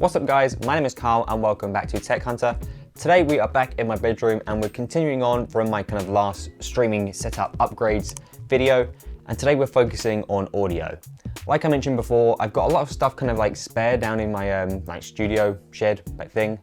What's up guys, my name is Carl and welcome back to Tech Hunter. Today we are back in my bedroom and we're continuing on from my kind of last streaming setup upgrades video, and today we're focusing on audio. Like I mentioned before, I've got a lot of stuff kind of like spare down in my like studio shed like thing,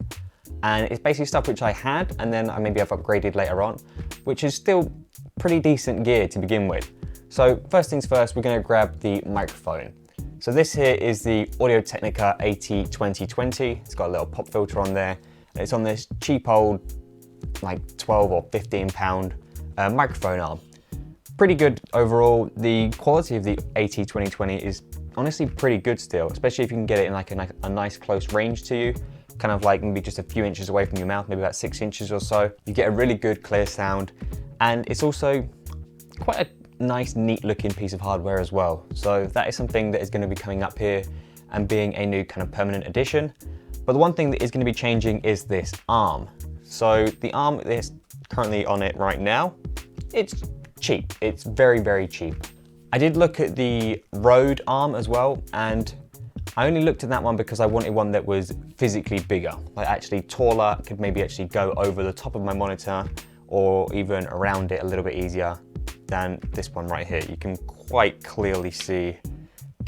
and it's basically stuff which I had and then maybe I've upgraded later on, which is still pretty decent gear to begin with. So first things first, we're going to grab the microphone. So this here is the Audio-Technica AT2020. It's got a little pop filter on there. It's on this cheap old, like 12 or 15 pound microphone arm. Pretty good overall. The quality of the AT2020 is honestly pretty good still, especially if you can get it in like a nice close range to you, kind of like maybe just a few inches away from your mouth, maybe about 6 inches or so. You get a really good clear sound, and it's also quite a nice, neat looking piece of hardware as well. So that is something that is going to be coming up here and being a new kind of permanent addition. But the one thing that is going to be changing is this arm. So the arm that's currently on it right now, it's cheap. It's very, very cheap. I did look at the Rode arm as well, and I only looked at that one because I wanted one that was physically bigger, like actually taller, could maybe actually go over the top of my monitor or even around it a little bit easier than this one right here. You can quite clearly see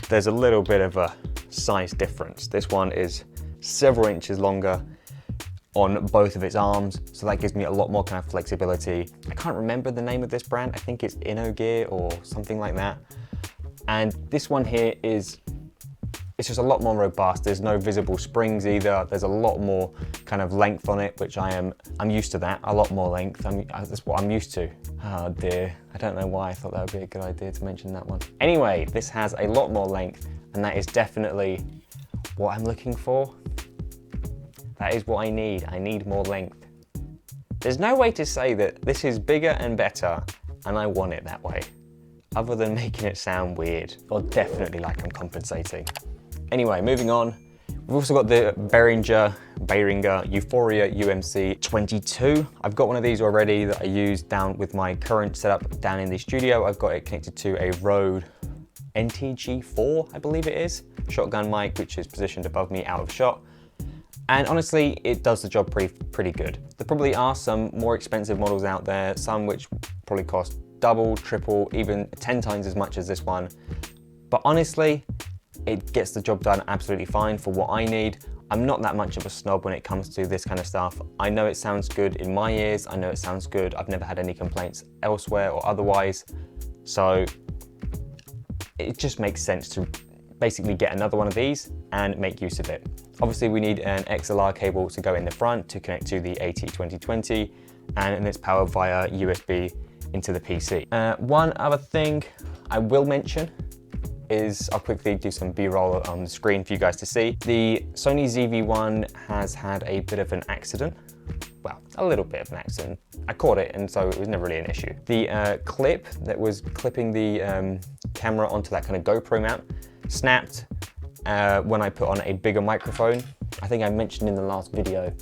there's a little bit of a size difference. This one is several inches longer on both of its arms, so that gives me a lot more kind of flexibility. I can't remember the name of this brand. I think it's InnoGear or something like that. And this one here is, it's just a lot more robust. There's no visible springs either. There's a lot more kind of length on it, which I'm used to that, a lot more length. That's what I'm used to. Oh dear, I don't know why I thought that would be a good idea to mention that one. Anyway, this has a lot more length, and that is definitely what I'm looking for. That is what I need. I need more length. There's no way to say that this is bigger and better, and I want it that way, other than making it sound weird, or definitely like I'm compensating. Anyway, moving on. We've also got the Behringer Euphoria UMC 22. I've got one of these already that I use down with my current setup down in the studio. I've got it connected to a Rode NTG4, I believe it is, shotgun mic, which is positioned above me out of shot. And honestly, it does the job pretty good. There probably are some more expensive models out there, some which probably cost double, triple, even 10 times as much as this one. But honestly, it gets the job done absolutely fine for what I need. I'm not that much of a snob when it comes to this kind of stuff. I know it sounds good in my ears. I know it sounds good. I've never had any complaints elsewhere or otherwise. So it just makes sense to basically get another one of these and make use of it. Obviously we need an XLR cable to go in the front to connect to the AT2020, and it's powered via USB into the PC. One other thing I will mention is I'll quickly do some B-roll on the screen for you guys to see. The Sony ZV-1 has had a bit of an accident. Well, a little bit of an accident. I caught it, and so it was never really an issue. The clip that was clipping the camera onto that kind of GoPro mount snapped when I put on a bigger microphone. I think I mentioned in the last video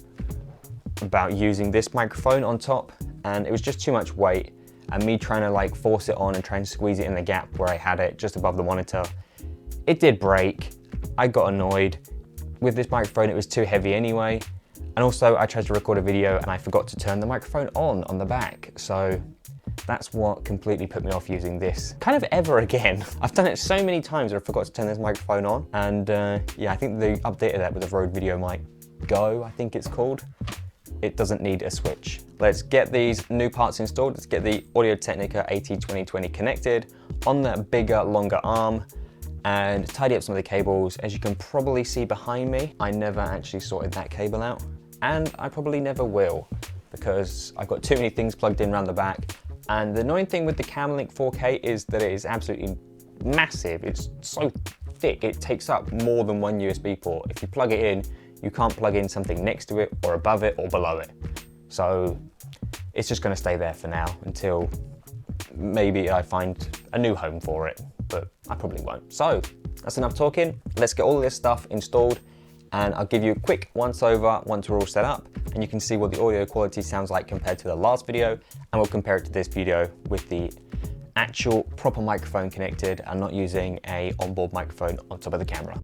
about using this microphone on top, and it was just too much weight, and me trying to like force it on and try and squeeze it in the gap where I had it just above the monitor. It did break. I got annoyed. With this microphone, it was too heavy anyway. And also I tried to record a video and I forgot to turn the microphone on the back. So that's what completely put me off using this kind of ever again. I've done it so many times where I forgot to turn this microphone on. And yeah, I think they updated that with the Rode Video Mic Go, I think it's called. It doesn't need a switch. Let's get these new parts installed. Let's get the Audio-Technica AT2020 connected on that bigger, longer arm and tidy up some of the cables. As you can probably see behind me, I never actually sorted that cable out, and I probably never will because I've got too many things plugged in around the back. And the annoying thing with the Camlink 4K is that it is absolutely massive. It's so thick, it takes up more than one USB port. If you plug it in, you can't plug in something next to it or above it or below it. So it's just gonna stay there for now until maybe I find a new home for it, but I probably won't. So that's enough talking. Let's get all of this stuff installed, and I'll give you a quick once over once we're all set up, and you can see what the audio quality sounds like compared to the last video, and we'll compare it to this video with the actual proper microphone connected and not using a onboard microphone on top of the camera.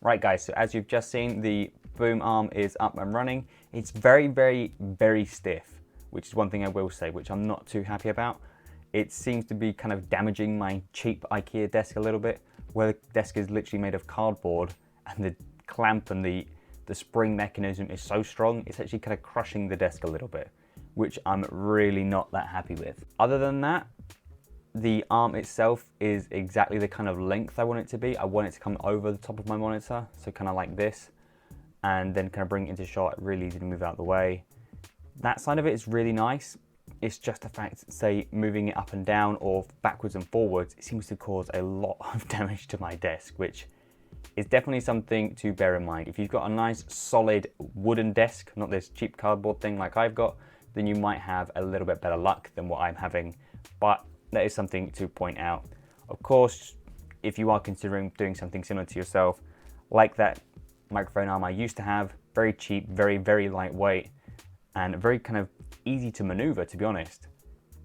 Right guys, so as you've just seen, the boom arm is up and running. It's very, very stiff, which is one thing I will say, which I'm not too happy about. It seems to be kind of damaging my cheap IKEA desk a little bit, where the desk is literally made of cardboard and the clamp and the spring mechanism is so strong, it's actually kind of crushing the desk a little bit, which I'm really not that happy with. Other than that, the arm itself is exactly the kind of length I want it to be. I want it to come over the top of my monitor, so kind of like this, and then kind of bring it into shot, really easy to move out of the way. That side of it is really nice. It's just the fact, say, moving it up and down or backwards and forwards, it seems to cause a lot of damage to my desk, which is definitely something to bear in mind. If you've got a nice solid wooden desk, not this cheap cardboard thing like I've got, then you might have a little bit better luck than what I'm having, but that is something to point out. Of course, if you are considering doing something similar to yourself, like that microphone arm I used to have, very cheap, very lightweight, and very kind of easy to maneuver, to be honest.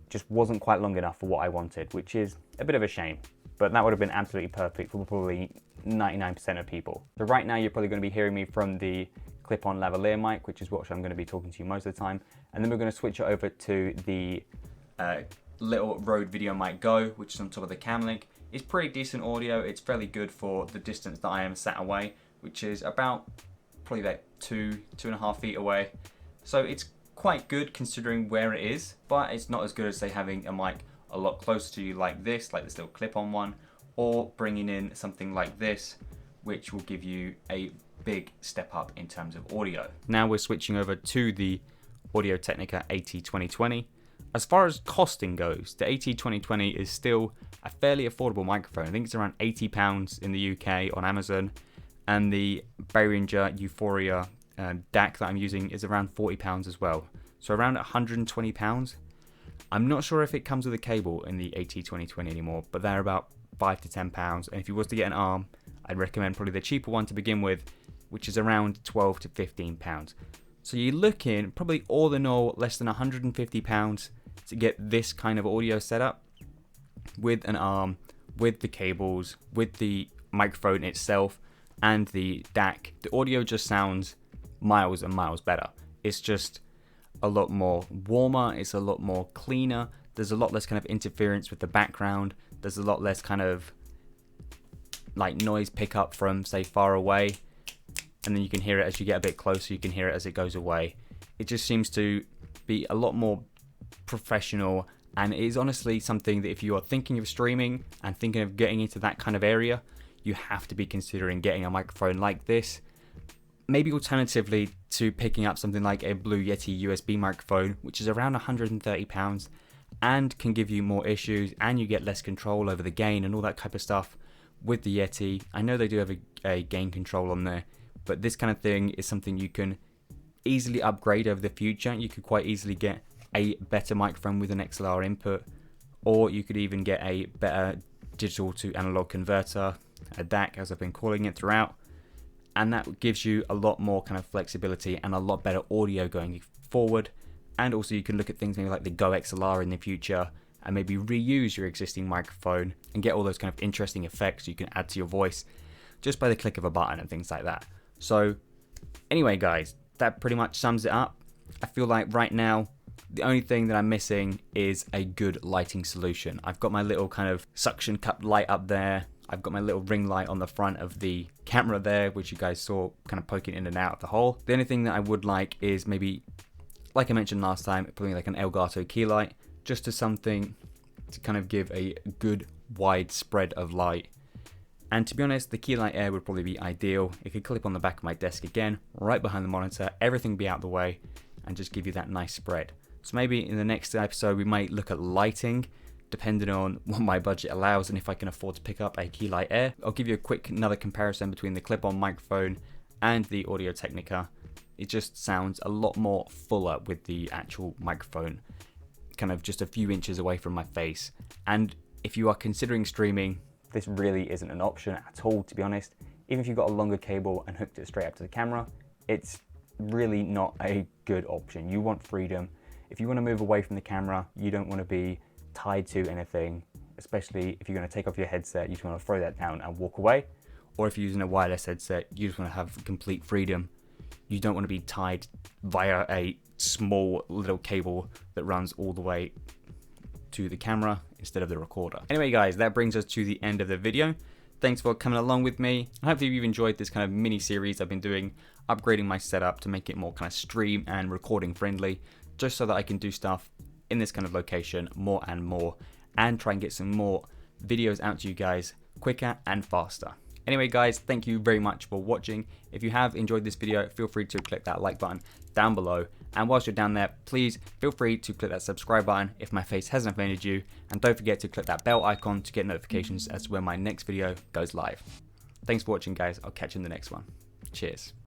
Just wasn't quite long enough for what I wanted, which is a bit of a shame, but that would have been absolutely perfect for probably 99% of people. So right now you're probably going to be hearing me from the clip-on lavalier mic, which is what I'm going to be talking to you most of the time, and then we're going to switch it over to the little Rode Video Mic Go, which is on top of the cam link. It's pretty decent audio. It's fairly good for the distance that I am sat away, which is about probably like 2.5 feet away. So it's quite good considering where it is, but it's not as good as say having a mic a lot closer to you like this little clip-on one, or bringing in something like this, which will give you a big step up in terms of audio. Now we're switching over to the Audio-Technica AT2020. As far as costing goes, the AT2020 is still a fairly affordable microphone. I think it's around £80 in the UK on Amazon, and the Behringer Euphoria DAC that I'm using is around £40 as well. So around £120. I'm not sure if it comes with a cable in the AT2020 anymore, but they're about £5 to £10. And if you was to get an arm, I'd recommend probably the cheaper one to begin with, which is around £12 to £15. So you're looking probably all in all less than £150 to get this kind of audio setup with an arm, with the cables, with the microphone itself and the DAC. The audio just sounds miles and miles better. It's just a lot more warmer, it's a lot more cleaner, there's a lot less kind of interference with the background, there's a lot less kind of like noise pickup from say far away, and then you can hear it as you get a bit closer, you can hear it as it goes away. It just seems to be a lot more professional, and it is honestly something that if you are thinking of streaming and thinking of getting into that kind of area, you have to be considering getting a microphone like this. Maybe alternatively to picking up something like a Blue Yeti USB microphone, which is around £130 and can give you more issues, and you get less control over the gain and all that type of stuff with the Yeti. I know they do have a gain control on there, but this kind of thing is something you can easily upgrade over the future. You could quite easily get a better microphone with an XLR input, or you could even get a better digital to analog converter, a DAC as I've been calling it throughout, and that gives you a lot more kind of flexibility and a lot better audio going forward. And also you can look at things maybe like the Go XLR in the future and maybe reuse your existing microphone and get all those kind of interesting effects you can add to your voice just by the click of a button and things like that. So anyway guys, that pretty much sums it up. I feel like right now the only thing that I'm missing is a good lighting solution. I've got my little kind of suction cup light up there. I've got my little ring light on the front of the camera there, which you guys saw kind of poking in and out of the hole. The only thing that I would like is maybe, like I mentioned last time, putting like an Elgato key light, just to something to kind of give a good wide spread of light. And to be honest, the key light air would probably be ideal. It could clip on the back of my desk again, right behind the monitor, everything be out the way, and just give you that nice spread. So maybe in the next episode we might look at lighting, depending on what my budget allows and if I can afford to pick up a key light air. I'll give you a quick another comparison between the clip-on microphone and the Audio Technica. It just sounds a lot more fuller with the actual microphone, kind of just a few inches away from my face. And if you are considering streaming, this really isn't an option at all, to be honest. Even if you've got a longer cable and hooked it straight up to the camera, it's really not a good option. You want freedom. If you want to move away from the camera, you don't want to be tied to anything, especially if you're going to take off your headset, you just want to throw that down and walk away. Or if you're using a wireless headset, you just want to have complete freedom. You don't want to be tied via a small little cable that runs all the way to the camera instead of the recorder. Anyway guys, that brings us to the end of the video. Thanks for coming along with me. Hopefully you've enjoyed this kind of mini series I've been doing, upgrading my setup to make it more kind of stream and recording friendly, just so that I can do stuff in this kind of location more and more, and try and get some more videos out to you guys quicker and faster. Anyway guys, thank you very much for watching. If you have enjoyed this video, feel free to click that like button down below. And whilst you're down there, please feel free to click that subscribe button if my face hasn't offended you. And don't forget to click that bell icon to get notifications as to when my next video goes live. Thanks for watching guys, I'll catch you in the next one. Cheers.